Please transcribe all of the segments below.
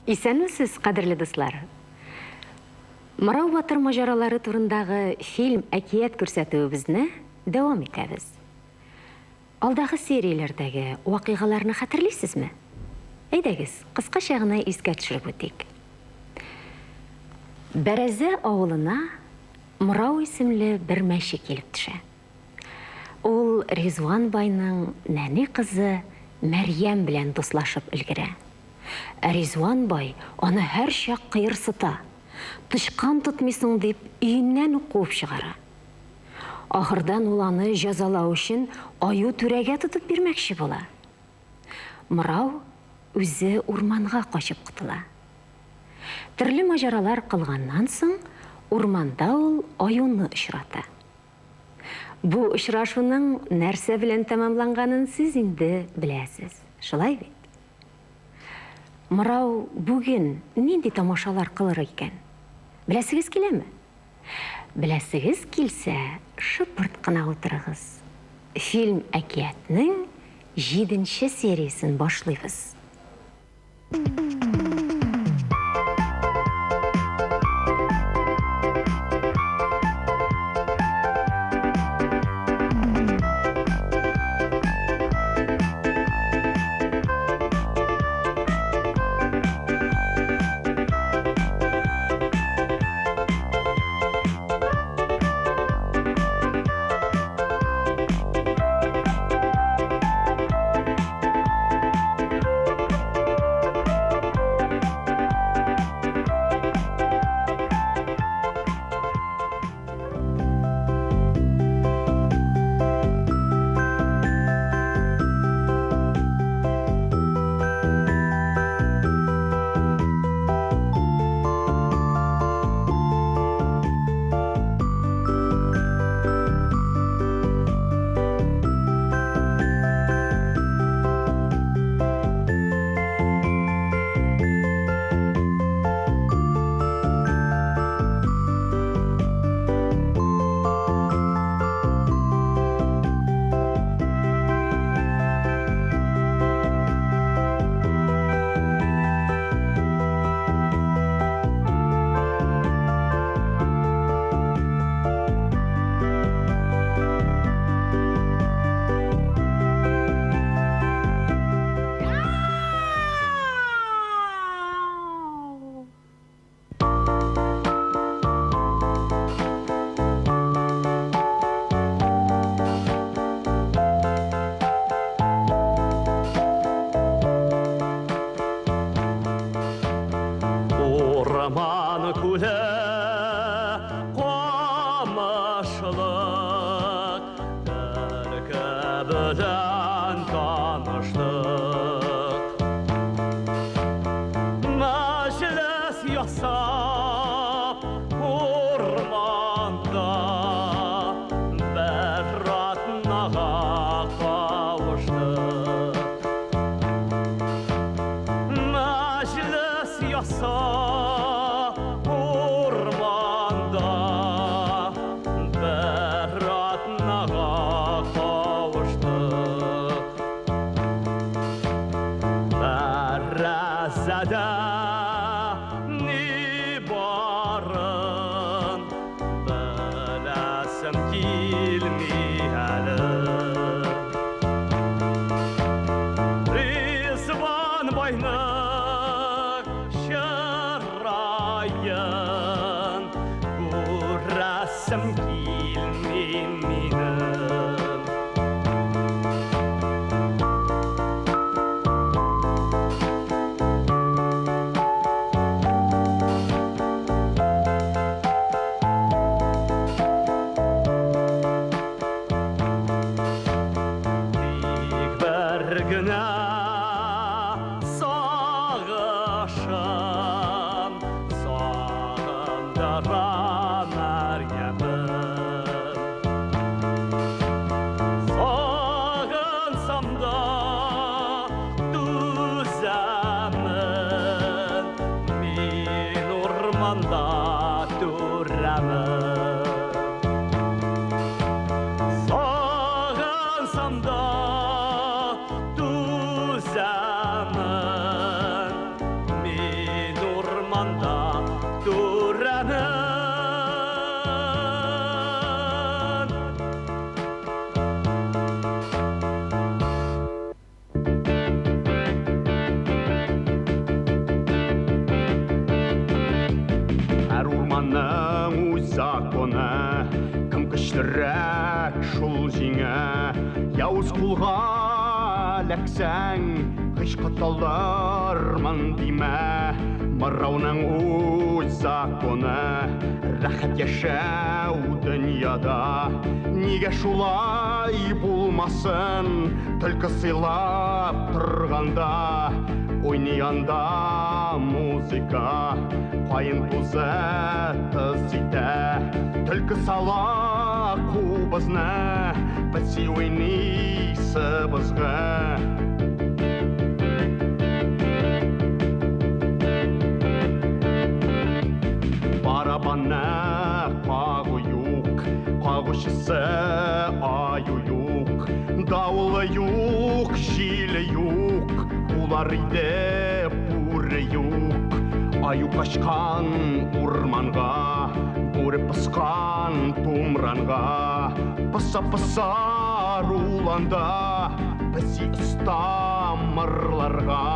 Исәнмесез, қадірлі достар. Мырау батыр мажаралары турындағы фильм әкият күрсәтүебезне дәвам итәбез. Алдағы серияләрдәге вакыйгаларны хәтерлисезме? Әйдәгез, кыскача гына искә төшереп үтик. Бәрәзә авылына Мырау исемле бер мәче килеп төшә. Ул Ризван байның нәни кызы Мәрьям белән дуслашып өлгерә. Ризван бай аны һәр чак кыерсыта. Тышкан тотмыйсың дип өйеннән куып чыгара. Ахырдан ул аны җәзалау өчен аю түрәгә тотып бирмәкче була. Мырау үзе урманга качып кытыла. Төрле маҗаралар кылганнан соң урманда ул аюны очрата. Бу очрашуның нәрсә белән тәмамланганын сез инде беләсез. Шулай бит? Мырау бүген нинди тамашалар кылыр икән? Беләсегез киләме? Беләсегез килсә, шыпырт кына утырыгыз. Фильм әкиятның 7-нче сериясын башлыйбыз. Жүрәк шул жеңе, яуыз құлға ләксәң, қышқыталармын дейме, мырауның өз законы, рахат яшәу дүнияда. Неге шулай болмасын, түлкі сыйлап тұрғанда, ойнayanda музыка, қайын тұзы тызыйды, түлкі сала қубызны, бітсі ойнайсы бізгі. Барабаны қағуюк, қағушысы аююк, дауылы юк, жилі юк, улар иде пуры юк. Аю қашқан урманға, буры пысқан тумранға, пыса-пыса руланда, бізі ұстамырларға.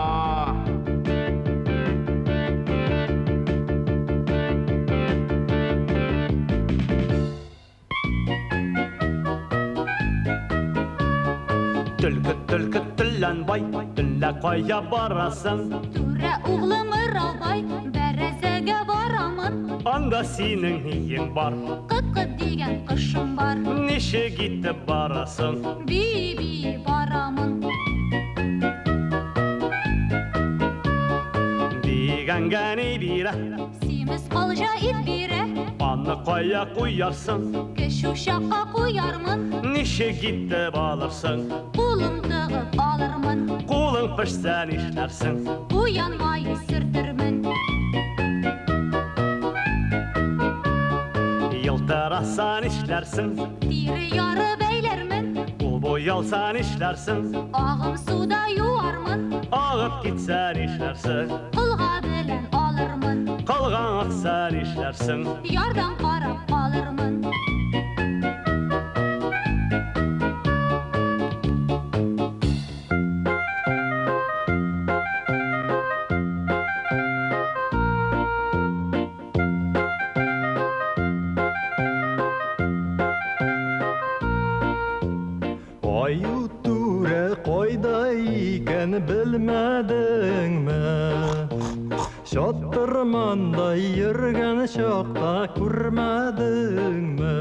Түлкі тілләнбай, түллә қая барасың? Түрә уғлым ыралбай, бәрәзәгә барамын. Анда синең нең бар? Қыт-қыт деген қышым бар. Неше китеп барасың? Би-би барамын. Дигәнгә ни бирә? Семіз қалжа ит бирә. Аны қая қуярсың? Кеш ушаққа қуярмын. Неше китеп алырсың? Қолым тығып алырмын. Қолың пішсә нишләрсің? Уянмай сүртірмін. Елтыраса нишләрсің? Тире яры бәйләрмін. Ул боялса нишләрсің? Ағым суда юармын. Ағып китсә нишләрсің? Қылға білән алырмын. Қалған ақса нишләрсің? Ярдан қарап алырмын. Аю түрә қойда икән білмәдіңмі? Шаттырмандай йөргән шақта күрмәдіңмі?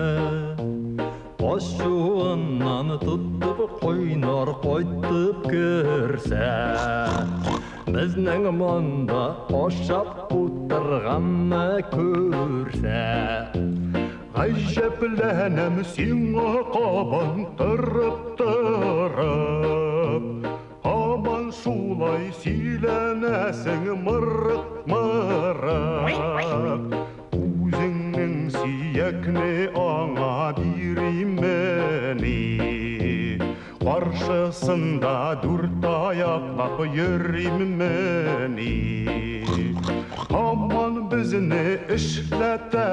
Ашуыннан тұттып қойнар қайтып көрсә, біздің монда ашап отырғанны көрсә. Ғайжәпләнәм сиңа қабан тұрып, аман шулай сөйләнәсің мырық-мырық. Үзіңнің сүйекне аңа бириммени, қаршысында дүрт аяқтап йөрриммени. Аман бізіне ішләтті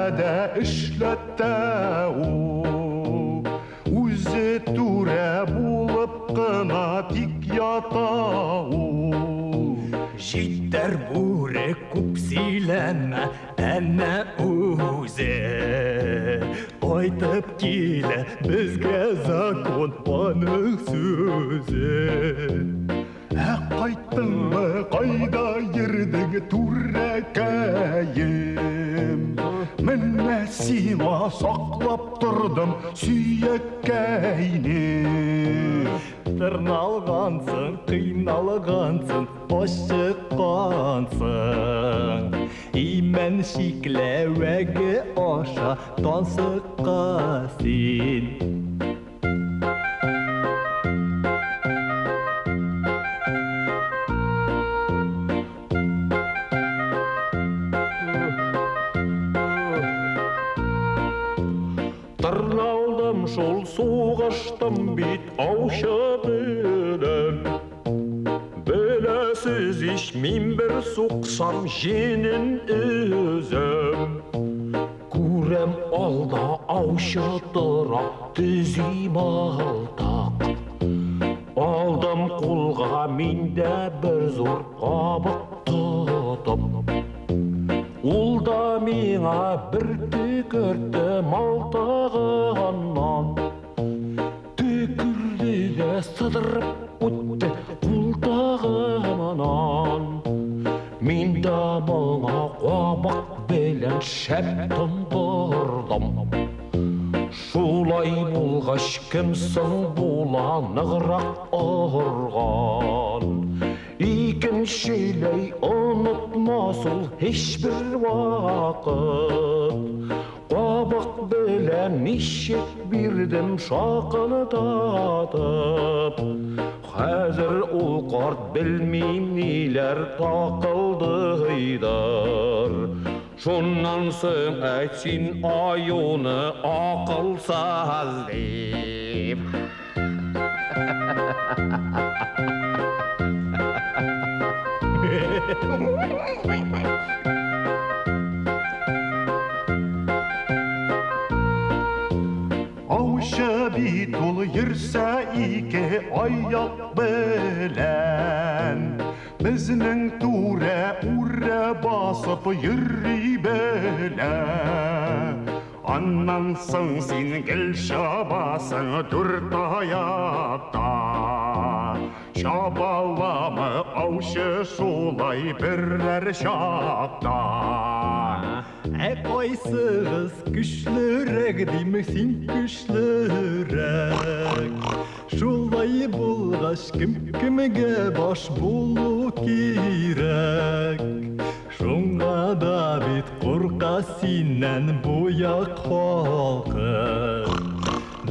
Үзі түрә болып қына тик ята Життер бүре күп сөйләнмә, әнә үзе. Айтып келе бізге закон аның сөзі. Қайттыңмы, қайда ердің түрәкәйім? Мінә сиңа сақлап тұрдым сүйеккәйне. Тырналғансың, қиналғансың, ашыққансың. Имен шикләуәге аша тансыққа сен. Тырналдым шол суғыштым бит аушы білім. Біләсіз иш мен бір суқсам женін өзім. Күрем алда аушы тұра түзей малтақ. Алдым қолға менде бір зор қабық тұтып. Улда миңа бір түкірді малтағанна. Min de många qabak bilen şep tundurdum. Şulay bulgaş kimsin bula nıgrak ağırgan. İkinçiley unutmasıl hiçbir vakit. Qabak bilen işit birdim şaqını tatıp. Hazır ul qart bilmeyim neler taqıldıydır. Şundan soň aytsin ayuny aqılsaz deyip. Auşa bitul yirse iki ayak bilen Bizning ture ure basıp yürri bilen Andan soň sen gel şabasın dört ayakta Şabalama auşa şolay birer şakta Qoysığız güçlürek demesin güçlürek Şolay bulgaç kimge baş bolu kirek Şonga da bit qorqa sinnen boyak halkı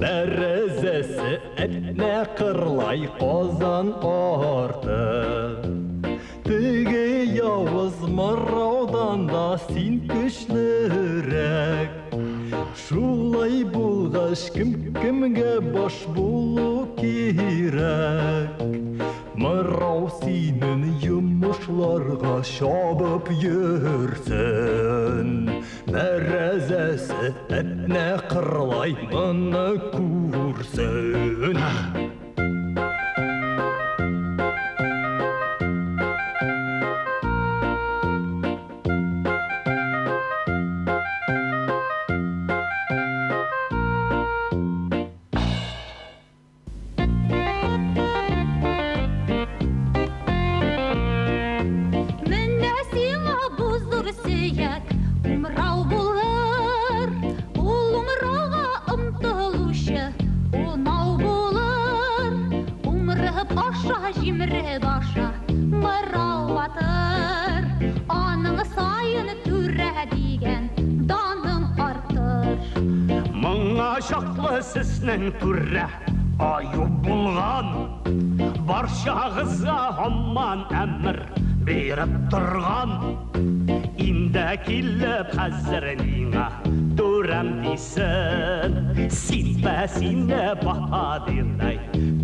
Derezesi etne qırlay qozan ortı Tege yavuz maraudan da sin güçlürek Şulay bulgaç kimge baş bolu kirek Marau sinin yumuşlarga şabıp yürsün Merezesi etne qırlay mını kursun Jimre başa maravatır Anın sayını türe digen danın artır Мыңа шақлы сіснің түрі айу болған Баршағызға хамман әмір беріп тұрған Инді келіп қазірніңа түрәм дейсін Сенбә сені бахадирдай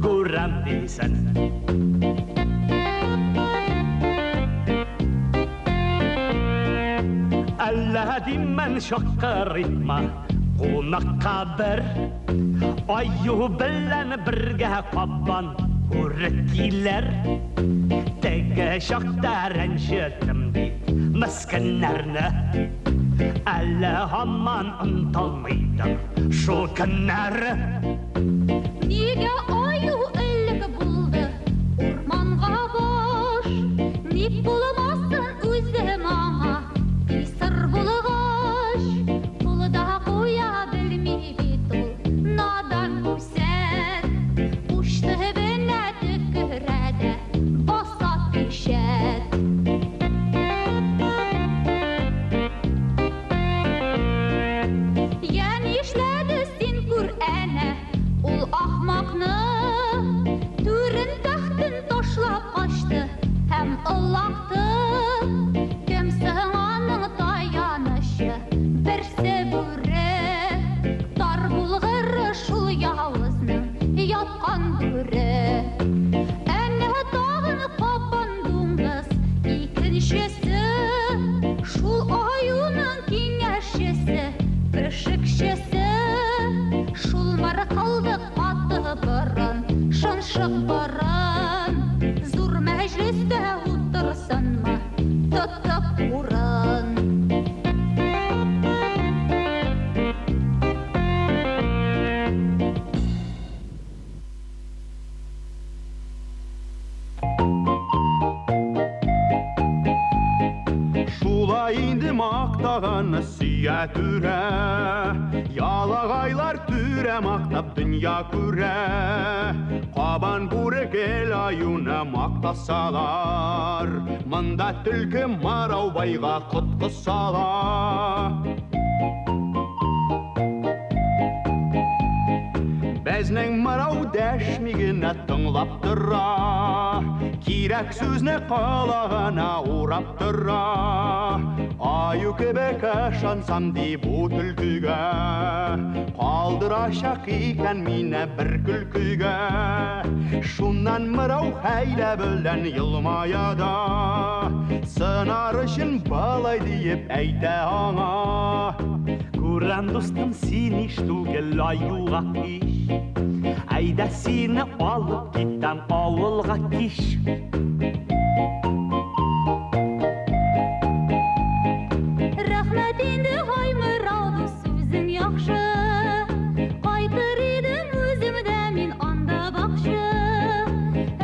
көрәм дейсін Әллә деймін шақыритма Қонаққа бір айу білән бірге қаппан көрік келер Тәгі шақта рәншетім дейт мүскінлерні Әлі хаман ұнталмайдым шул күннәрі Неге айу ілік болды орманға бош Не болмасын өзі маңа Сыр болғаш Бұлда қоя білмей бет ол надан көсет Ұшты біне түкірәді басат пешет Ян ешләді сен күр әне Ол ақмақны Түрін тақтын ташлап қашты Әм ұлақты Кемсің аның таянышы Бірсі бүрі Дар бұлғыры шул яуызның Ятқан бүрі Әне тағын қапан дуңғыз Икіншесі Шул аюның кеңешесі Пішікшесі Шул марқалды қаты бұрын Шыншық бұрын Зур мәжлісті отырсын ма Тұтып ұрын қалағаны сүйә түрә, ялағайлар түрә мақтап дүния көрә, қабан бүрік ел аюына мақтасалар, мында түлкі Мараубайға құтқы сала. Бәзнің Марау дәшмегіні тыңлап тұра, керек сөзіне қалағана урап тұра. Аю кебек ашансам деп түлкіге, қалдыра шақ екен мені бір күлкіге. Шуннан Марау хәйлә білден елмаяда, сынар үшін балай дейіп әйті аңа. Көрәм достым сен еш түгел аюға еш, әйдә сені алып кеттім ауылға кеш. Рахмет енді ой Марау сөзің яқшы, қайтыр едім өзімді мен анда бақшы.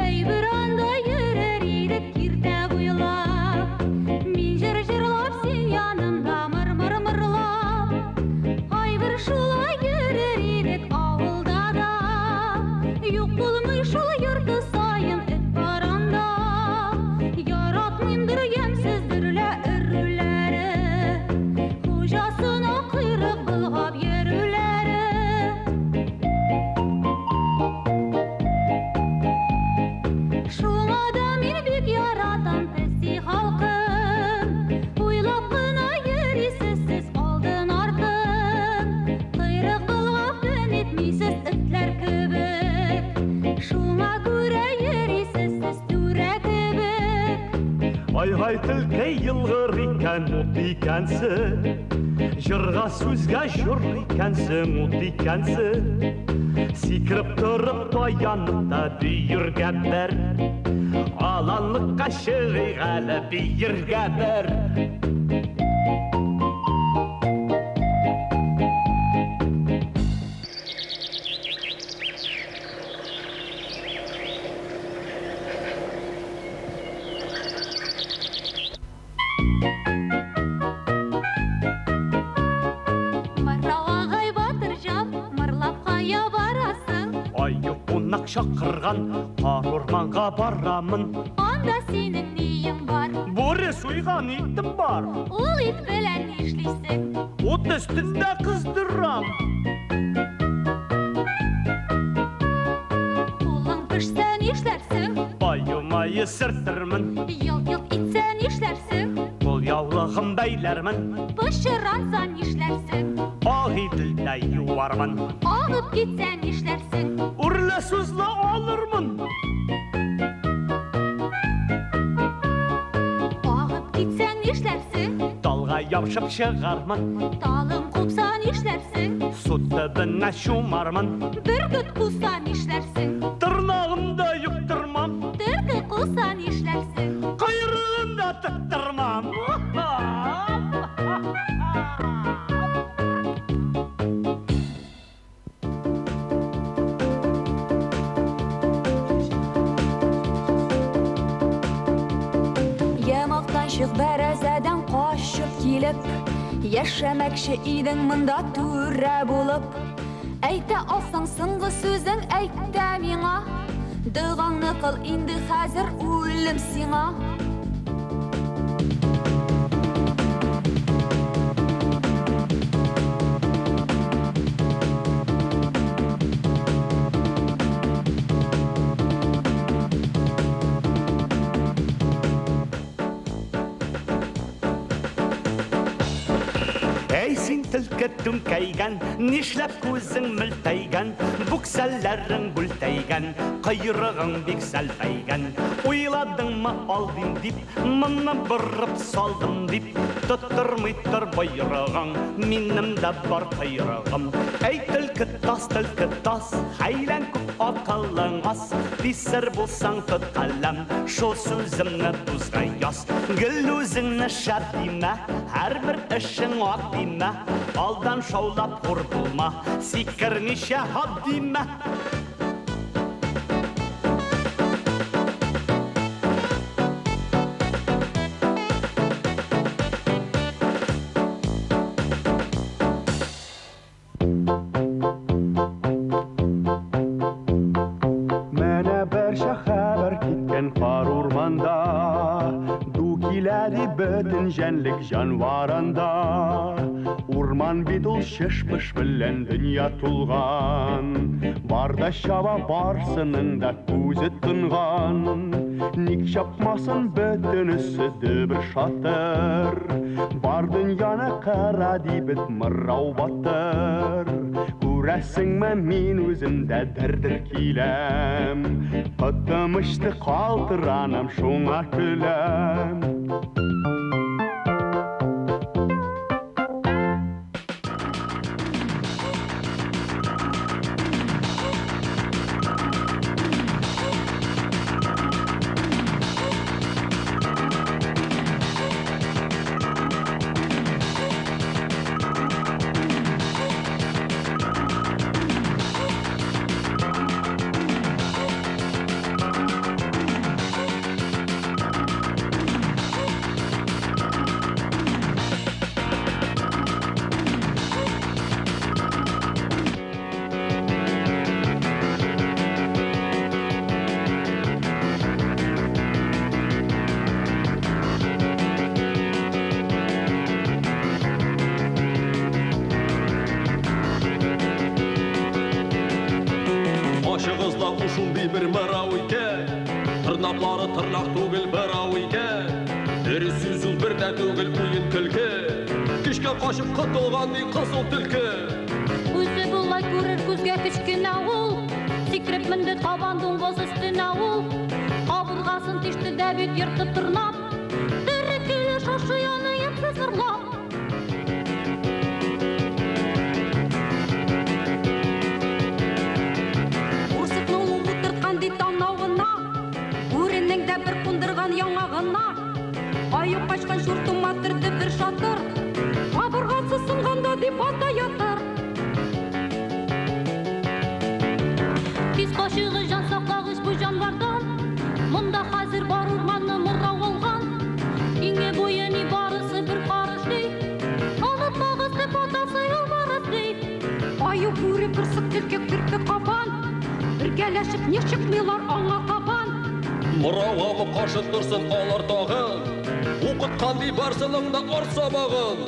Әй бір анда ерер едік керте бойлап, мен жыр-жырлап сен янымда мыр-мыр-мырлап. Ай бір шулай ерер едік ауылда да, жоқ болмай шул йұрты сайын эт баранда. Яратмайымдыр емсіздірлі үрілері, қожасына құйрық былғап ерулері. Шуңада мен бек яратам пәсі халқым, ойлап қына ересіз сіз алдын артын. Құйрық былғап күн етмейсіз үтлер кібік, шуңа көре ересіз сіз түрә кібік. Ай-ғай түлкі елғыр екен ұт екенсі, жырға сөзге жүр екенсің ұт екенсі. Секіріп тұрып тоянықта бүйірге бір, аланлыққа шығиқ әлі бүйірге бір. Марау ағай батыр жап, мырлап қая барасың? Айы қонақ шақырған қар орманға барамын. Анда сенің нейің бар? Боре сойған итім бар, Ол ит білән ешлейсің? от үстінде қыздырам. Қолың пішсән ешләрсің? Айы-майы сіртірмін, Йыл-йыл итсән ешләрсің? қол яулығым бәйлермін. Пышырансан ешләрсің? Ақ иділді юармын, Ағып кетсән ешләрсің? үрлі сөзлі алырмын. Ағып кетсән ешләрсің? Талға япшып шығармын, Талың қопсан ешләрсің? сут түбіне шумармын. Бүркіт қусан ешләрсің? Тырнағымды юқтырмам, Түркі қусан ешләрсің? қайырығымды тықтырмам. Ямақтан шық бәрәзәден қашып келіп, яшәмәкші идің мында түрә болып. Әйтә алсаң сыңғы сөзің әйтә миңа, дұғаңны қыл инді хәзір үлім сиңа. Әй сен түлкі түңкәйгән, нишләп көзің мөлтәйгән, бүксәлләрің бүлтәйгән, қайрығың бек сәлпәйгән. Ойладың-ма алдым дип, мұны бұрып салдым дип, тұттырмай тұр байрығың, менім дә бар қайрығым. Әй түлкі тас, хәйлән күп ақылың ас, писір болсаң тұт қалам, шол сөзімні тұзға яс. Гүл өзіңні шат дейме, әрбір ішің ақ дейме, алдан шаулап құр болма, секір неше хат дейме. бөтен жәнлік жанварында. Урман бит ул шеш-пыш белән дөнья тулган. Барда чаба барсының да күзе тынган. Ник чапмасын бөтенесе дөбір шатыр. Бар дөньяны қара дибет мырау батыр. Күрәсеңме мин үземдә дәрдер киләм. Кытымышты калтыранам шуңа көләм. Bir mırau ike, tırnakları tırnak tugil barau ike. Deri süzül bir de tugil uyun külke. Kişke kaşıp kıtılgan di kızıl tilke. Өзі бұлай көрір көзге кішкене ол, секіріп мінді табандың боз үстіне ол. Қабырғасын тешті дәбет ертіп тұрнап, тірі келі шашыяны епсі сырлап. Айып қашқан шұртыма түрді бір шатыр, қабырғасы сынғанда деп ата ятыр. Кез қашығы жан сақлағыш бұл жанвардан, мұнда қазір бар ұрманы мұрау олған. Еңе бойы не барысы бір қарыш дей, алып бағыз деп атасы ұлбарыс дей. Айып көрі бір сұқ тілкек түркі қапан, бір кәләшік нешік милар аңа қапан. Мұрауға мұ қашып тұрсын алар тағын, оқытқанды барсылыңда орса бағын.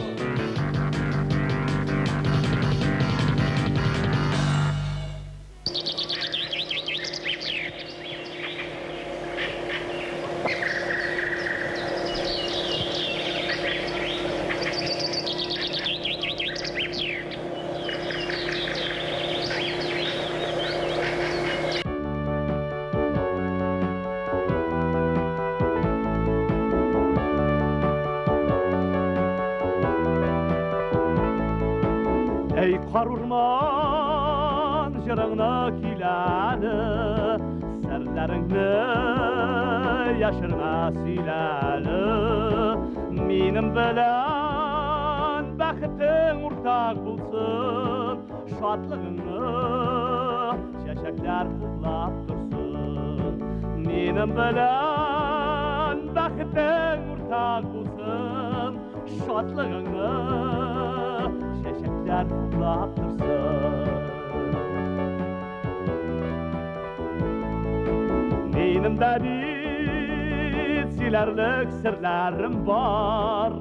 Ey qarurman jırığına kiladi, sərlərini yaşırına siladi. Minim bilən bəxtin urtaq bulsun, şadlığını şəşəklər kudlap dursun. Minim bilən bəxtin urtaq bulsun, şadlığını şəşəklər kudlap dursun. Benim de bir silerlik sırlarım var,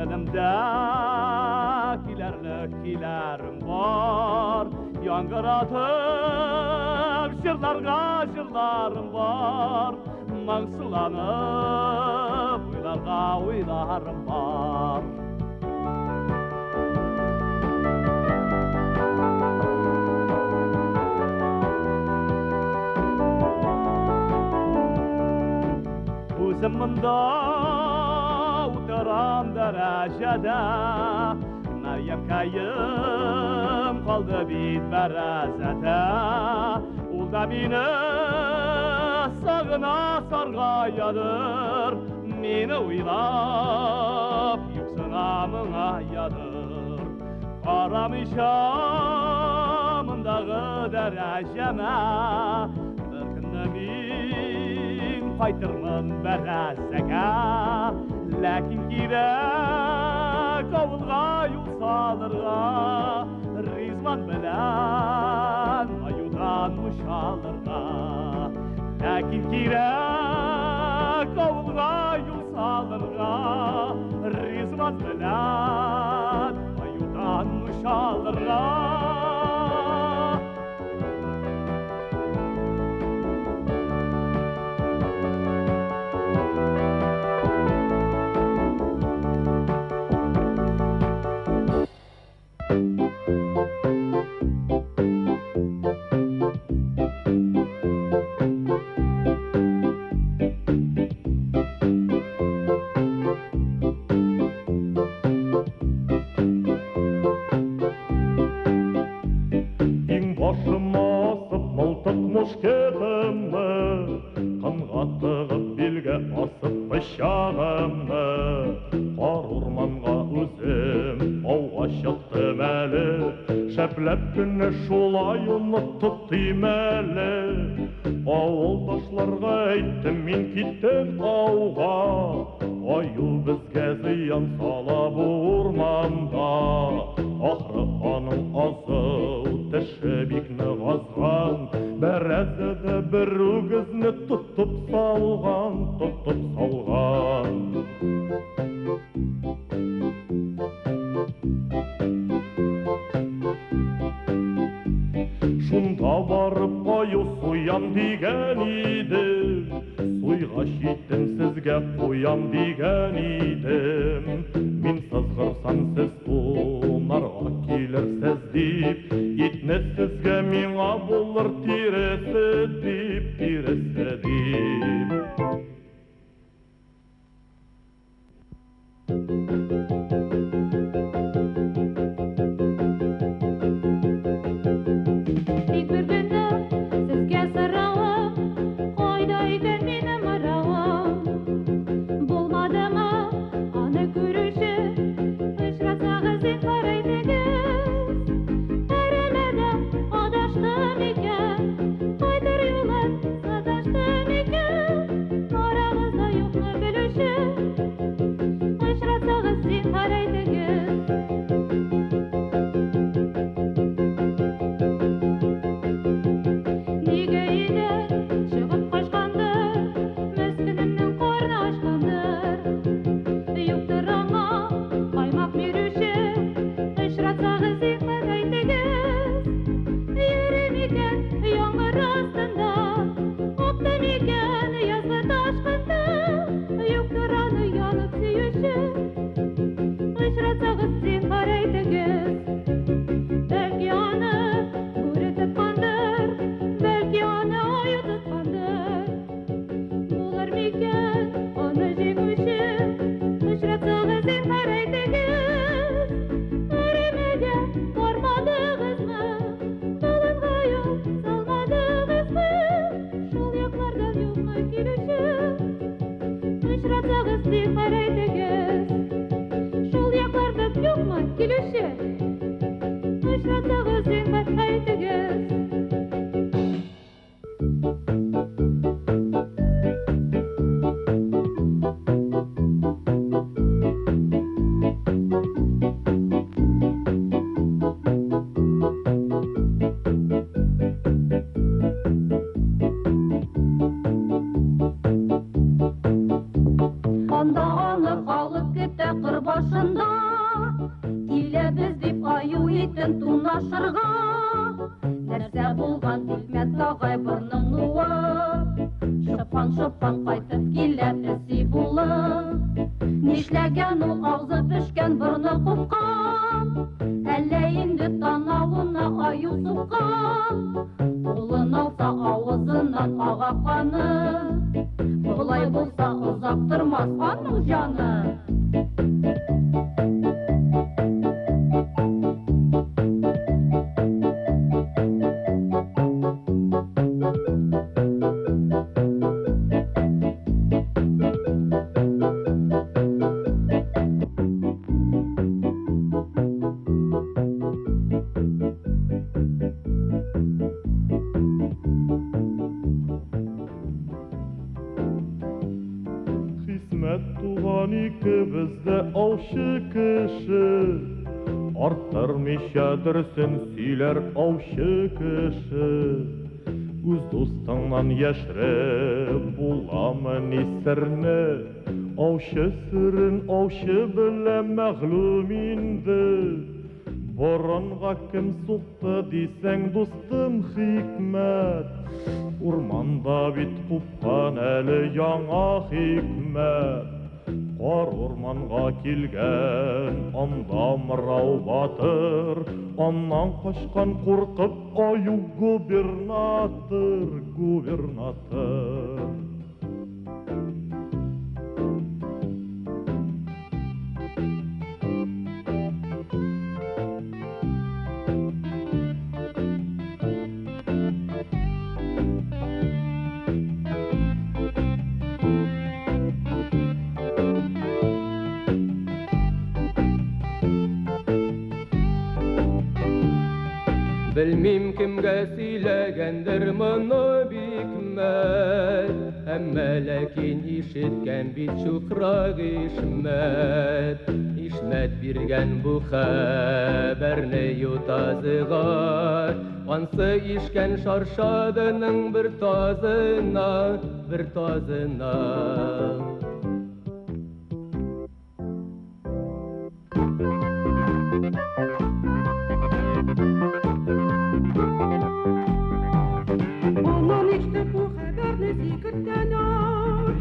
Önümde kilerlik var. Yangıratıp şırlarga şırlarım var, Mangsılanıp uylarga uylarım var. Uzamında uteran derecede Meryem kayım kaldı bit berazete Ul da beni sağına sargayadır Meni uylap yüksünamına yadır Aramışamındağı dereceme Bir günde Qaytırmın bərəzəgə Lakin girək avılğa yol salırğa Rizman bilən ayudan uşalırğa Lakin girək avılğa yol salırğa саз белән аюдан шалырга. Мушкетімні, қанға тығып белге асып пышағымны, қар орманға өзім ауға шықтым әлі, шәпләп күні шулай ұмытып тимәлі. Ауылдашларға әйттім мен киттім ауға, аю бізге зиян сала бұл орманда. Ақыры аның азау тіші бекні ғазған, бәрәзіді бір өгізні тұтып салған. Шунда барып аю соям деген едім, сойға шеттім сізге қоям деген едім. Мен сызғырсам сіз тонарға келірсіз деп, етні сізге меңа болыр тиресі деп. Arttırmışadırсın süyler avşı kışı. Үз достыңнан яшіріп боламын есірні, аушы біле мәғлум инді. Боранға кім соқты дейсәң достым хикмәт. Урманда бит қупқан әлі яңа хикмәт. Қар орманға келген анда мырау батыр, аннан қашқан қорқып аю губернатор. Білмейм кімге сөйлегендір мұны бекмәт, әммә ләкин ишеткән бит шухрак Ишмәт. Ишмәт биргән бу хәбәрне ютазыга, ансы ишкән шаршадының бір тазына. Aman işte bu haberle zikirtenar,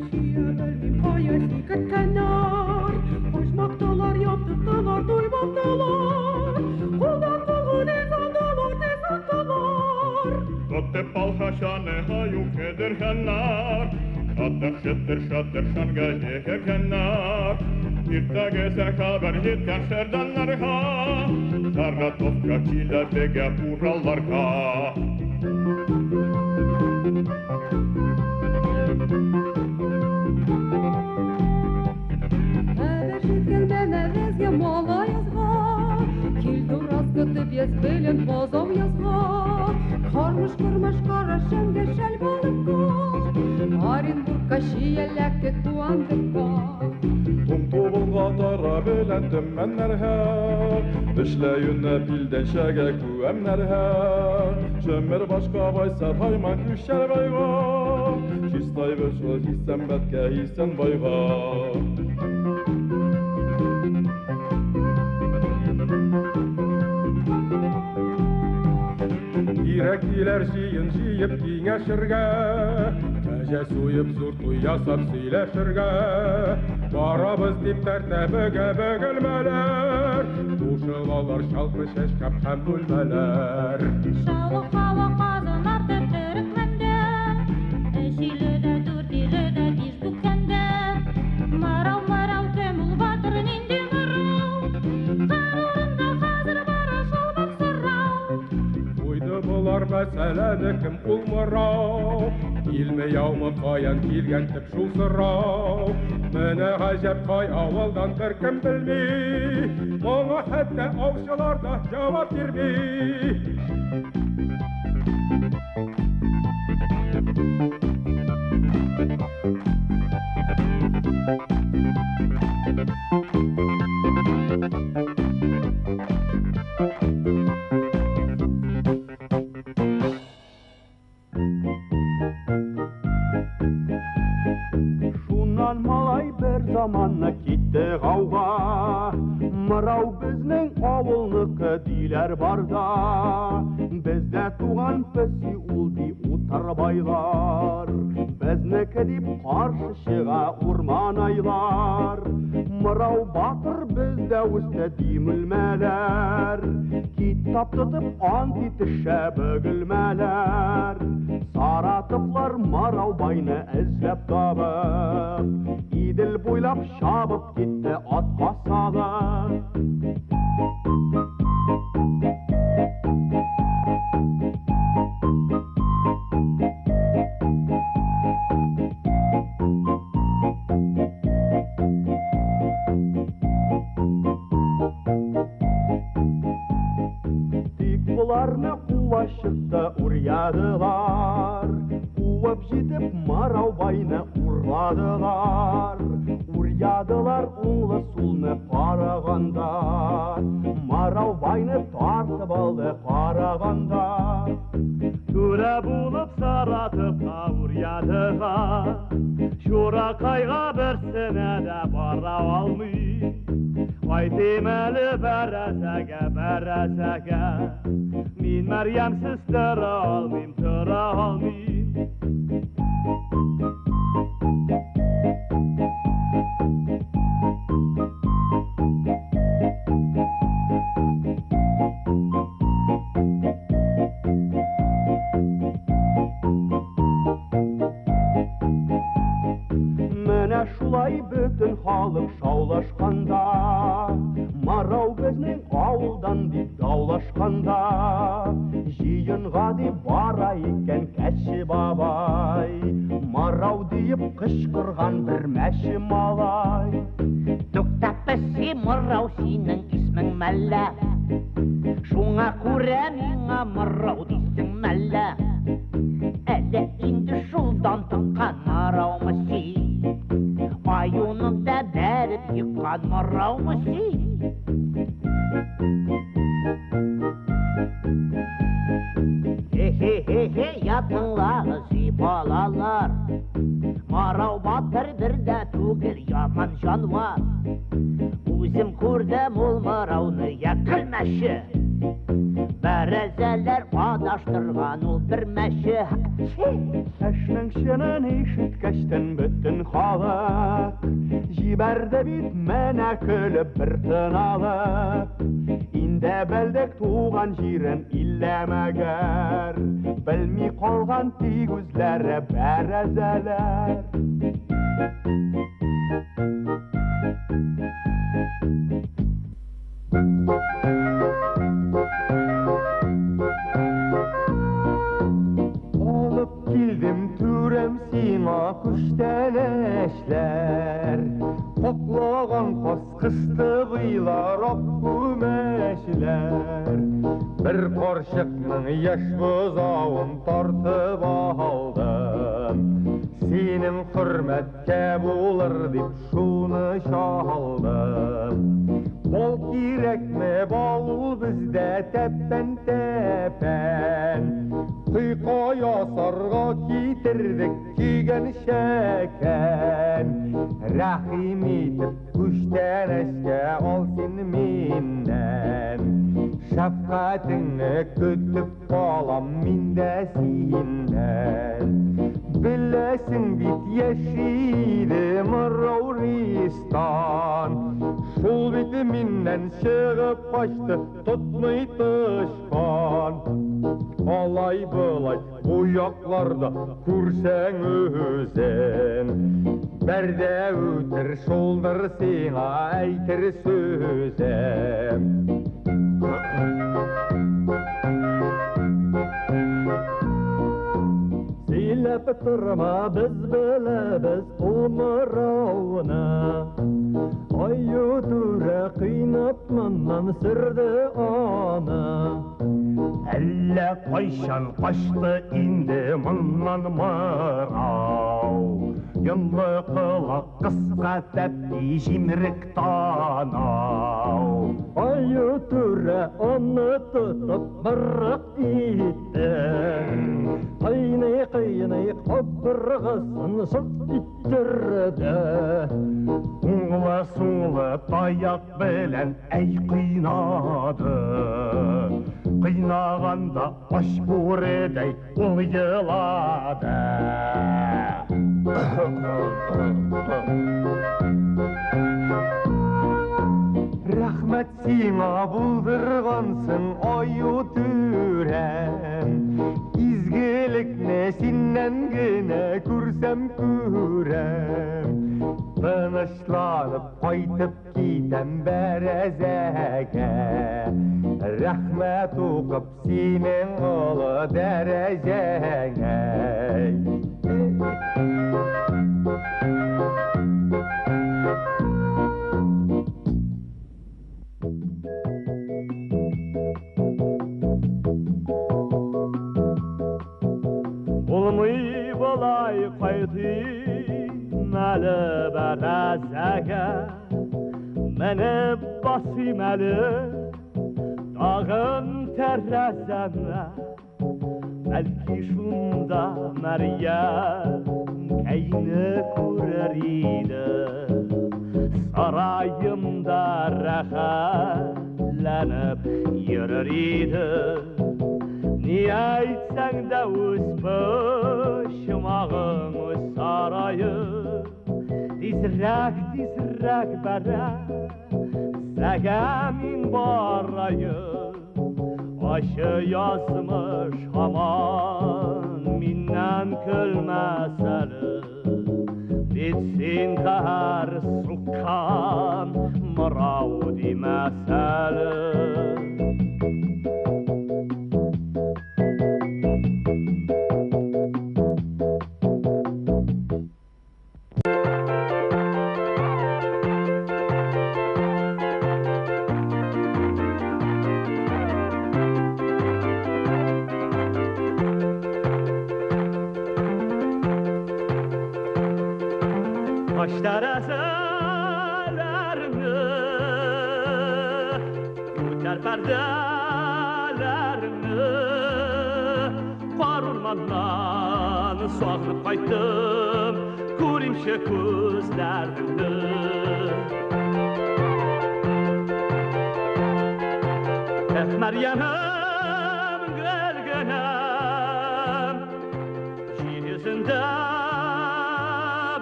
şiya belbim kaya zikirtenar. Koşmaktalar, yaptıktalar, duymaktalar, kuldan kulun ezandalar. Totte palhaşane hayu kedirkennar, Şattır şanga yekerkennar. Irtagese haber yetken şerdanlarga, Sargatovka çilebege urallarga. Haber жеткенде мәгәзгә мала язга, килде раскытып яз белән базау язга. Кармыш карашәнгә шәл балыкка, Оренбургка чияләккә туандыкка. Тумтубылға тара белән төмәннәргә, Эшләюне билдән шәгә күәмнәргә. Шөмер башка байсар хайман күшәр байга, Чистай бөшә хисән бәткә хисән байга. Ирәк-диләр җыеп киңәшергә, Кәҗә суеп зур туй ясап сөйләшергә. Барабыз дип тәртәбегә бөгелмәләр, Кушылалар шалкы чәчкәп һәм бүлмәләр. Шавы һава казанар төрекмәндә, Эшиледә, Дүртиледә, Бишбүкәндә. Марау кем ул батыр нинди марау, Карурында хәзер бара шалбак сорау. Уйды булар мәсьәләне кем ул морау, Илме яумы каян килгән тип шул сорау. Менә гаҗәп кай авылдан беркем белми, Моңа хәтта аучылар да җавап бирми. Шуннан малай бер заманны китте гауга, Мырау безнең авылныкы диләр барда. Бездә туган песи ул ди утарбайлар, Безнеке дип каршы чыга урман айлар. Мырау батыр бездә үсте димелмәләр, Китап тотып ант итешә бөгелмәләр. Саратовлар Марау байны эзләп табып, Идел буйлап шабып китте атка салып. Тик буларны куа чыкты урядылар, Куып җитеп Марау байны урладылар. Урядылар уңлы сулны караганда, Марау байны тартып алды караганда. Түрә булып Саратовка урядыга, Şurakayga bersene de bara almay Qaytayım eli beresege Min Meryemsiz tıra almayım Mene şulay bütün halıq şaulashqanda Marau bizning avuldan deb davlashqanda Jiyinga deb bara ekan Kashi babay Marau deyip qışqırgan bir мәші malay To'xtab bizi Marau sening isming malla Шуңа күрә миңа Marau дейсің мәллә Әлі инде шулдан тұққан Marau'мы сен Аюның да бәріп йыққан Marau'мы сен Хе-хе-хе-хе ятыңлағыз ей балалар Marau батыр бірді түгіл яман жануар Өзім көрдім ол Marau'ны якілмәші Бәрәзәләр адаштырған ол бір мәші Әшнің шынын ишіткәштін бүттін халық Жибәрді бит мәнә күліп бір тыналып Инде бәлдік туған жирін илләмәгәр Білмей қалған тек өзләрі бәрәзәләр Olub kildim türem sina kuşten eşler Toplağan paskısты bıylar akkumeşler Bir qarşıqның yaş buzağın tartıp aldım Senin hürmetke bulur dip şunu çaldım Bol kirekme bol bizde tepen Kıyqa yasarga kitirdik kigen şeken Rahim etip kuşten eşke al sen minnen Şefkatini kütüp kalam minde sinden Bilesin bit yeşidi Marauristan Şul biti minnen çıgıp kaçtı tutmay tışkan Alay bılay bu yaklarda kursen özün Berde ötür şoldur sena aytır sözüm Seylep durma biz bilebez o Marau'na Ayyu dure kıynap mandan sırdı ana Әллә қайшан қашты инде мұннан Marau Йынлы қылақ қысқа тәпті жимрік танау Айы түрі оны тұтып бірік етті Қайнай қобырғысын сұрт иттірді Ұңлы-сұңлы таяқ білән әй қинады Қинағанда аш бұредай ол елады Рахмет сиңа бұлдырғансың аю түрәм Изгілікне синнен гіне көрсем көрәм Тынышланып қайтып кетем бәрәзәге Рахмет оқып сенің ұлы дәрәжәңе Olmay bolay qaytayım әлі бәрәзәге Мініп басым әлі тағын тәрәзәмә Бәлки шунда Мәрьям әйні көрер еді сарайымда рахаттанып йөрер еді не айтсаң да өспіш шымағың өз сарайы тезірәк бәрі сәгә мен барайын ашы язмыш аман миннән көлмәс әлі бет сен қар сұққан мырау демәс әлі Taşlarasılarını Uçar perdelerini Var ormandan soğanıp kayttım Görümşe gözlerini Meryem'im gölgenem Şiir yüzünde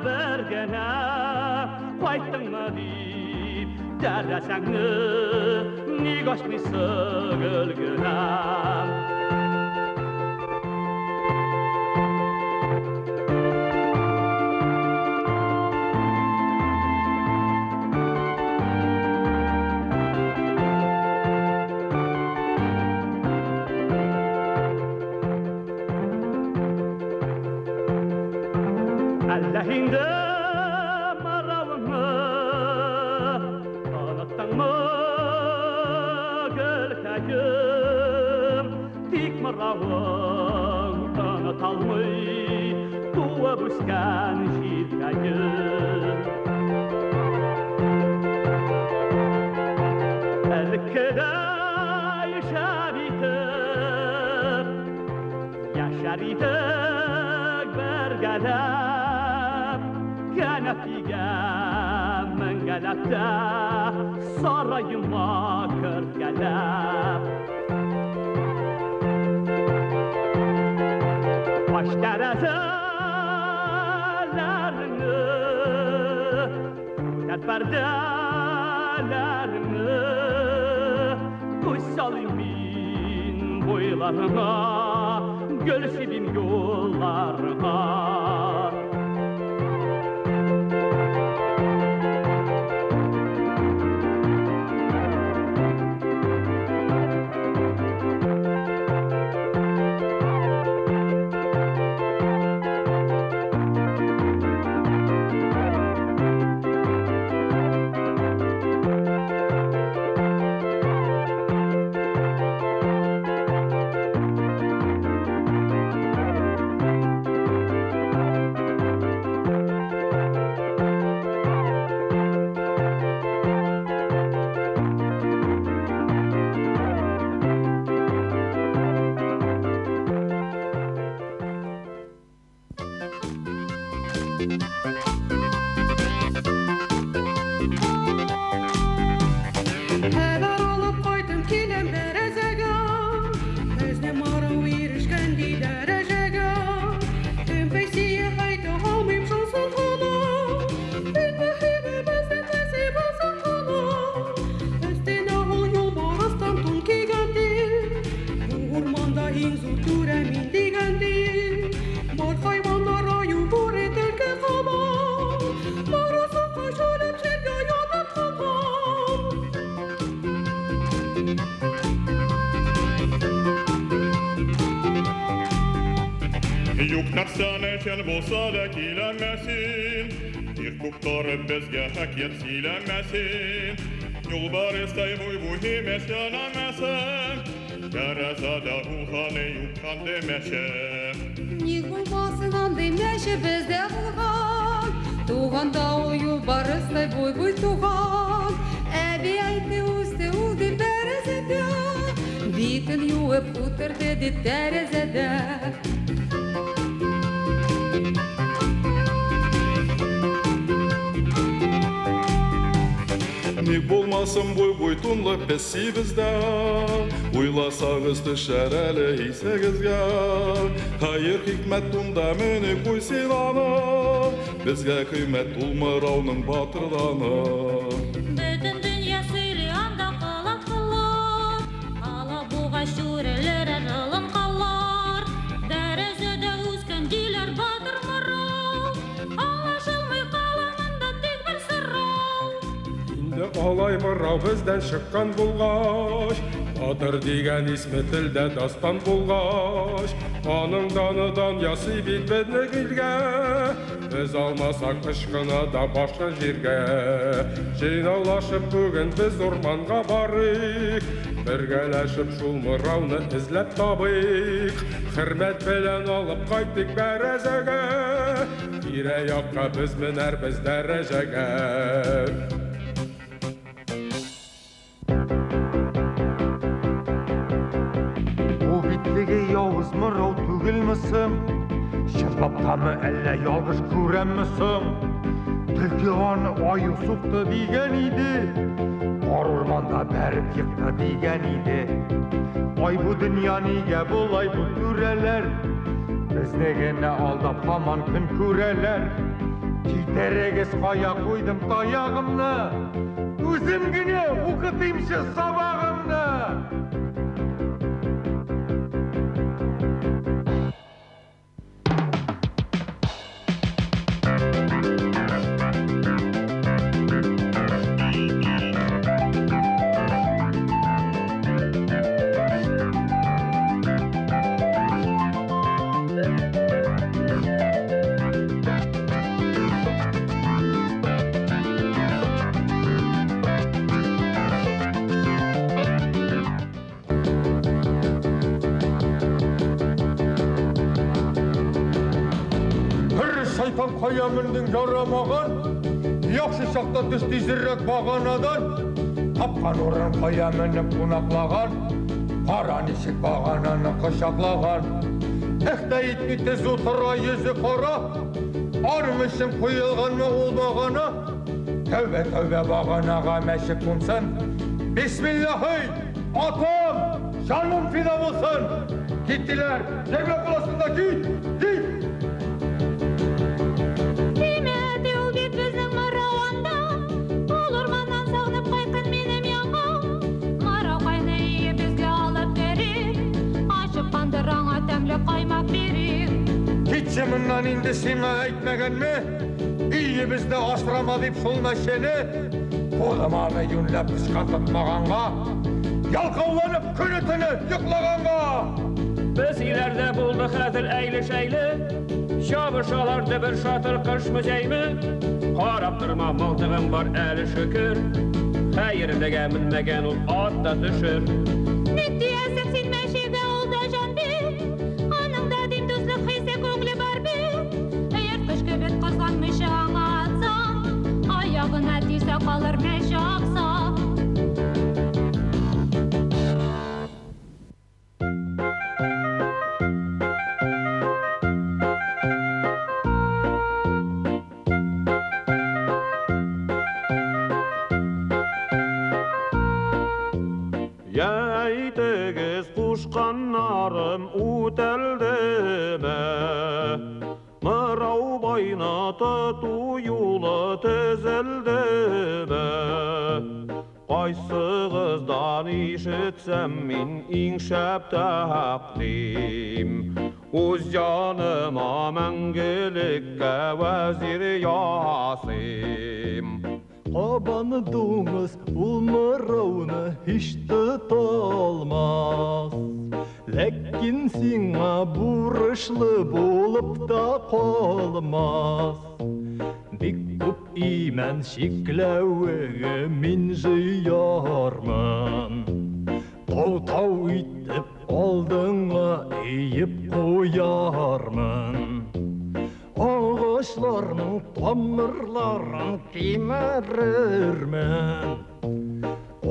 bergene Qayttın mı deyip dərrəsəngni Ne qaçmışsa gölgünəm Əlləhində maravını Anıttın mı gölkəyim Tik maravın anıt almay Tuva büskən şirkəyim Əlkədə yaşar idik bergələm Kənəfigə məngələtdə sarayıma kırgələm Baş tərəzələrini Tər pərdələrini Göz salayım min boylarına Göl silin yollarına Юк нәрсәне өчен булса да киләмәсен Иркуктары безгә хәкият сөйләмәсен Юлбарыстай буй-буй мәшәнәмәсен Тәрәзәдә улханы юккан демәшен Ник булмасын андый мәше бездә булган Туганда ул юлбарыстай буй-буй туган Әби әйтте үсте ул дип тәрәзәдә Битен юып утырды дип тәрәзәдә Ник болмасын бой тунлы песси бізді, ойласаңыз түшер әлі исегізге. Хайыр хикмет тунда мені қой силаны, бізге күймет ұлмырауның батырданы. Бүтін дүния сөйлі анда қылақ қылар, ала буға шүрелері жылын қалар. Дәрежеде өскен дейлер батыр мұрау, алашылмай қаламында тек бір сырау. Инде алай мұрау бізден шыққан болғаш, батыр деген исмі тілде дастан болғаш. Аның даныдан ясы бит бедіне келге, біз алмасақ ышқына да башқа жерге. Жинаулашып бүгін біз орманға барық, біргеләшіп шул мұрауны ізләп табық. Хірмет белән алып қайттық бәрәзәге, тирә-яққа біз мінәр біз дәрәжәге. Yavuz mırau tügülmüsün? Şırlaptamı elle yalgış kürenmisin? Tilki anı ayı suqtu degen idi, Qar ormanda bərib yıqtı degen idi. Ay bu dünya nige bulay bu türeler, Biz negene aldap haman kün küreler. Kiteregiz qaya koydum tayağımны, Özüm güne uqıtıyımşı sabağımны. Шайтан қаямының ярамаған, яқшы шақта түсті зіррек бағанадан, тапқан орын қаямының қунақлаған, қара нешік бағананы қышақлаған. Әқті етмекті зұтыра езі қара, армышын қойылған ма ол бағана, тәубе бағанаға мәшік құнсын. Бисмиллахи, атам, жаным фида болсын. Кеттілер, жергілік қаласында кет. Кетшіміннан енді сеңа әйтмәген ме? Үйі бізді асырама деп сұлма шені, қолыманы юнләп қышқатытмағанға, ялқауланып күні-түні йықлағанға. Biz ileride bulduk hazır eğli-şeyli, Şabışalarda bir şatır kış müzeymi, Harap durma mıltığım var eli şükür, Hayırda gelmegen ol atta düşür. Ne diyesek silme şeyde oldu canbi, Anında dimduzluk hisse kogli barbi, Eğer kışkı bit kazanmış ağatsam, Ayağına diyse kalır meşe aksam. Yaytegiz kuşkanlarım uteldeme, Mırau baynatı tuyulu tezeldeme. Qaysığızdan işitsem min inşəb təqdim, Uz canıma məngilikə vəzir Yasim. Abanıdığımız bulmaravını hiç tutulmaz. Lekin sana buruşlu bulup da kalmaz. Bik kup imen şikleveğe min jıyarman. Tav itip aldığına eğip koyarman. Ağaçlarının tamırlarını kemerirmen.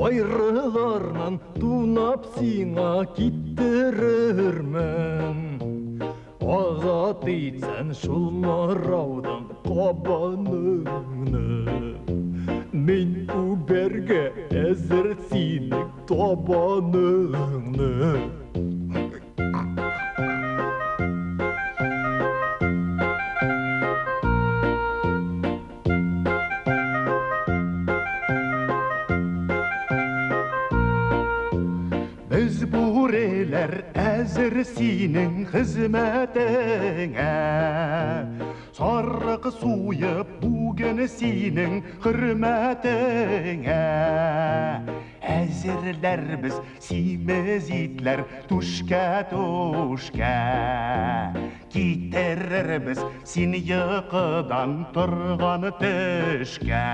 Ayrılarının tunap sina gittirirmen. Azat etsen şul maravdan kabanını, Мен үберге әзір сенің табаныңны. Біз бүрелер әзір сенің қызметіңе. Сарық суйып бүгін сенің құрметіңе. Әзірлер біз семіз итлер түшке. Кетерір біз сен йықыдан тұрған түшке.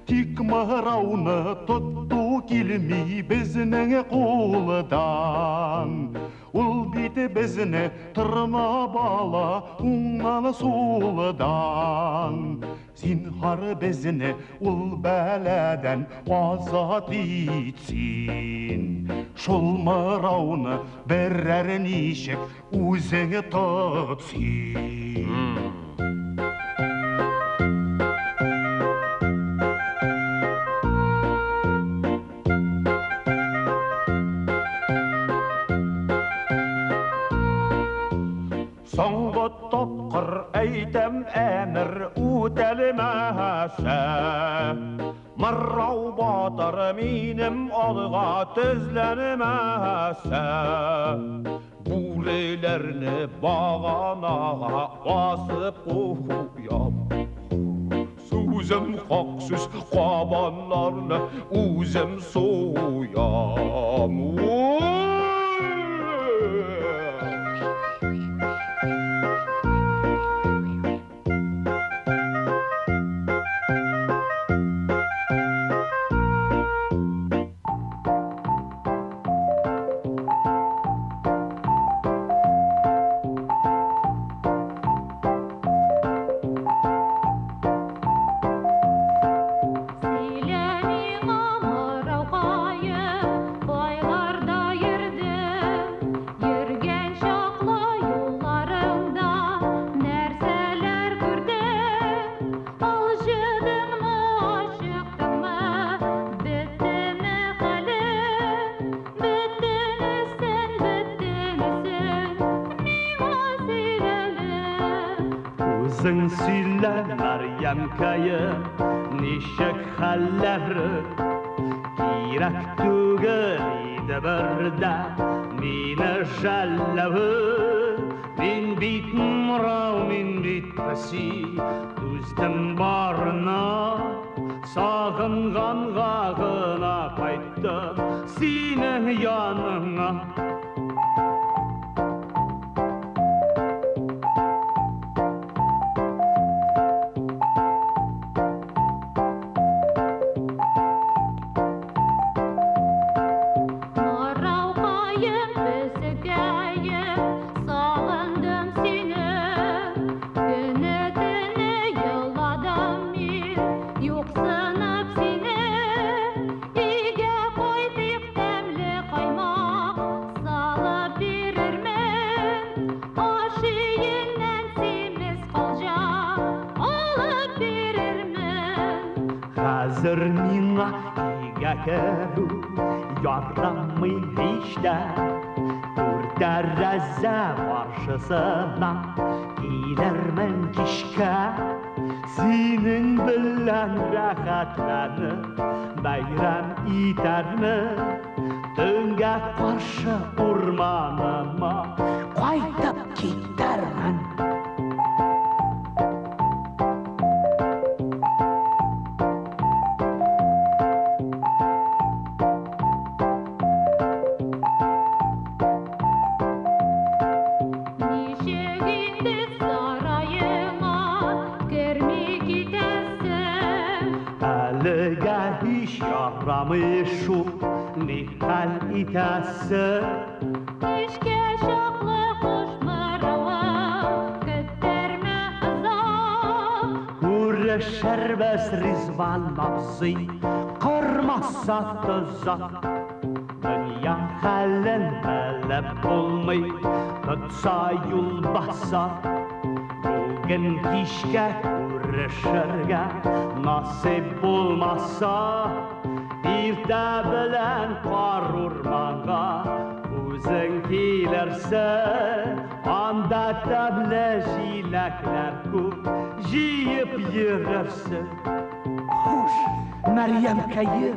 Тик мұрауны тұтту келмей біздің қолыдан. Ол беті бізіні тұрма бала ұңнан солыдан. Зинхар бізіні ол бәләдән азат етсін. Шол мұрауны бірәр нешік өзіңі тұтсын. Соңғы топқыр әйтем әмір өтелмәсә. Мұрау батыр менім алға тізленмәсә. Бүрелерні бағанаға басып қоям. Сөзім қақсыз қабанларны өзім соям. Өзің сөйле Мәриям кайы, нешік хәлләрі. Керек түгел еді бірді мені жәлләуі. Мен бит мұрау, мен бит пәси, төздім барына. Сағынғанға ғына қайттым сенің яныңа. Hazır mina iga keru yaramı işte. Dur tereze karşısına gidermen kişke. Senin bilen rahatlarını bayram iter mi? Dönge karşı ormanıma kaytıp gidermen. Hiç yaramışu nihal itası. İşke şaklı kuş mırava kütterme azam. Kurre şerbes rizvan nabzı kırmazsa tızak. Dünya halin belep olmay tutsa yol basa. Bugün kişke kurre şerge Nasip bulmazsa irte bilen kar urmanga Uzun gelirse anda teble jilekler kup Jiyip yürürsün Hoş Meryem kayı